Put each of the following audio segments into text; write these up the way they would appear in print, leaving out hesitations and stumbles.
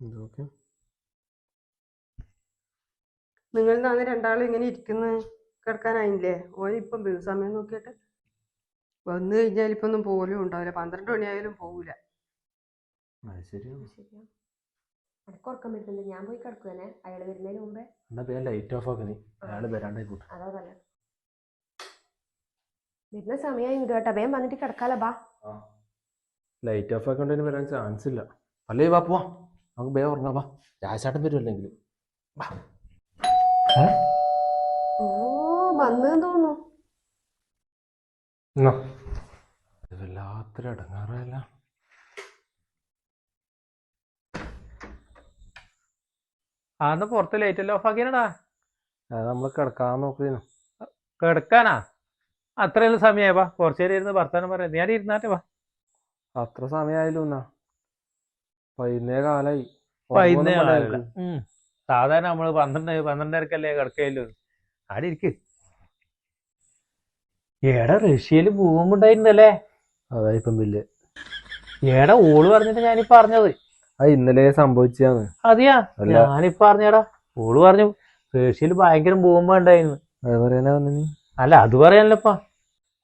ഇതൊക്കെ നിങ്ങൾ നാളെ രണ്ടാളും ഇങ്ങനെ ഇരിക്കുന്നു കിടക്കാനായില്ലേ? ഓനിപ്പം വരും സമയം നോക്കിയിട്ട്. വന്നു കഴിഞ്ഞാൽ ഇപ്പൊ ഒന്നും പോലും ഉണ്ടാവില്ല. 12 മണിയായാലും പോവില്ല. അത് ശരിയാണ്. ശരിയാ. അനക്ക് ഉറക്കം വരുന്നുണ്ട്, ഞാൻ പോയി കിടക്കുവനെ അയാൾ വരുന്നതിന് മുമ്പേ. എന്നാ പേര് ലൈറ്റ് ഓഫ് ആക്കി നീ അയാൾ വരാണ്ടായിക്കോട്ടെ. അതാ നല്ല വരുന്ന സമയമായി കേട്ടോ, വേഗം വന്നിട്ട് കിടക്കാലോ. ബാ, ലൈറ്റ് ഓഫ് ആക്കേണ്ടതിന് വരാൻ ചാൻസ് ഇല്ല. അല്ലേ വാ പോവാ, നമുക്ക് വേഗം ഉറങ്ങാം. വാ, രാജാട്ടൻ വരുമല്ലെങ്കിൽ. ഓ വന്നെന്ന് തോന്നുന്നു. വല്ലാത്തൊരു ഇടങ്ങാറല്ല. അന്ന് പുറത്ത് ലൈറ്റ് എല്ലാം ഓഫ് ആക്കിയാടാ. അത് നമ്മൾ കിടക്കാൻ നോക്കുന്നു. കിടക്കാനാ? അത്രയെല്ലാം സമയമായി. വാ, കുറച്ചു നേരം ഇരുന്ന് വർത്താനം പറയാം. ഞാൻ ഇരുന്നാട്ടെ. വാ, അത്ര സമയമായാലും എന്നാ വൈകുന്നേരം കാലായി. സാധാരണ നമ്മള് 12-12:30 കിടക്കയല്ലോ. ആടെ ഇരിക്ക്. ഏടാ റഷ്യയില് ഭൂകമ്പം ഉണ്ടായിരുന്നല്ലേ? അതായിപ്പം ബില്ല്. ഏടാ ഓള് പറഞ്ഞിട്ട് ഞാനിപ്പ അറിഞ്ഞത്. അത് ഇന്നലെ സംഭവിച്ചാണ്. അതെയാ? ഞാനിപ്പ അറിഞ്ഞേടാ. ഓള് പറഞ്ഞു റഷ്യയില് ഭയങ്കര ഭൂകമ്പം ഉണ്ടായിരുന്നു. അത് പറയാനാ വന്നു. അല്ല, അത് പറയാനല്ലപ്പാ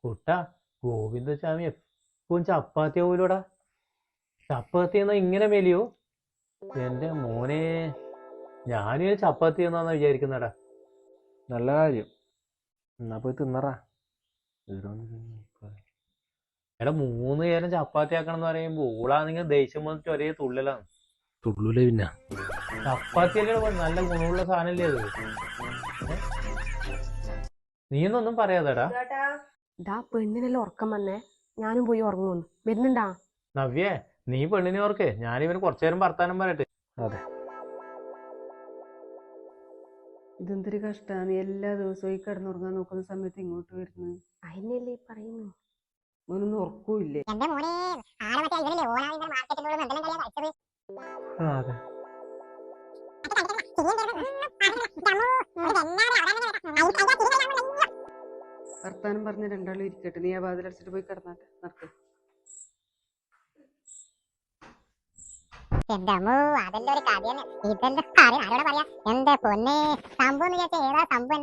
കുട്ടാ. ഗോവിന്ദസ്വാമി എപ്പോഴും ചപ്പാത്തി പോലൂടാ. ചപ്പാത്തി എന്നാ ഇങ്ങനെ മെലിയോ? എന്റെ മോനെ, ഞാനും ചപ്പാത്തി എന്നാന്ന് വിചാരിക്കുന്നടാ. നല്ല കാര്യം. എന്നാ പോയി തിന്നറാ. എടാ 3 നേരം ചപ്പാത്തി ആക്കണം എന്ന് പറയുമ്പോ ഓളാണെങ്കിൽ ദേഷ്യം വന്നിട്ട് ഒരേ തുള്ളലാണ്. തുള്ളൂലേ പിന്നെ. ചപ്പാത്തി അല്ലേ നല്ല ഗുണമുള്ള സാധനല്ലേ അത്? നീയൊന്നും പറയാതെടാ. ഇതാ പെണ്ണിനെല്ലാം ഉറക്കം വന്നേ, ഞാനും പോയി ഉറങ്ങുന്നു. വരുന്നുണ്ടാ? നവ്യേ, നീ പെണ്ണിനെ ഓർക്കേ. ഞാനിവന് കുറച്ചു നേരം വർത്താനം പറയട്ടെ. അതെ, ഇതെന്തൊരു കഷ്ടമാണ്. നീ എല്ലാ ദിവസവും ഈ കിടന്നുറങ്ങാൻ നോക്കുന്ന സമയത്ത് ഇങ്ങോട്ട് വരുന്നു. അതിനല്ലേ പറയുന്നു. ഓനൊന്നും ഉറക്കൂല്ലേ? അതെ. വർത്താനം പറഞ്ഞ് രണ്ടാളും ഇരിക്കട്ടെ. നീ ആ വാതിലടച്ചിട്ട് പോയി കിടന്നാട്ടെ. നടക്ക്. എന്റെ അമ്മോ, അതെല്ലാം ഒരു കഥയാണ്. ഇതെല്ലാം കാര്യം ആരോടെ പറയാ? എന്റെ പൊന്നെ, സംഭവം എന്ന് വിചാരിച്ചാൽ ഏതാ സംഭവം?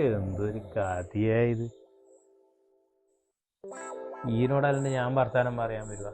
എന്തൊരു കഥയായത്. ഈനോടല്ലേ ഞാൻ വർത്താനം പറയാൻ വരുക?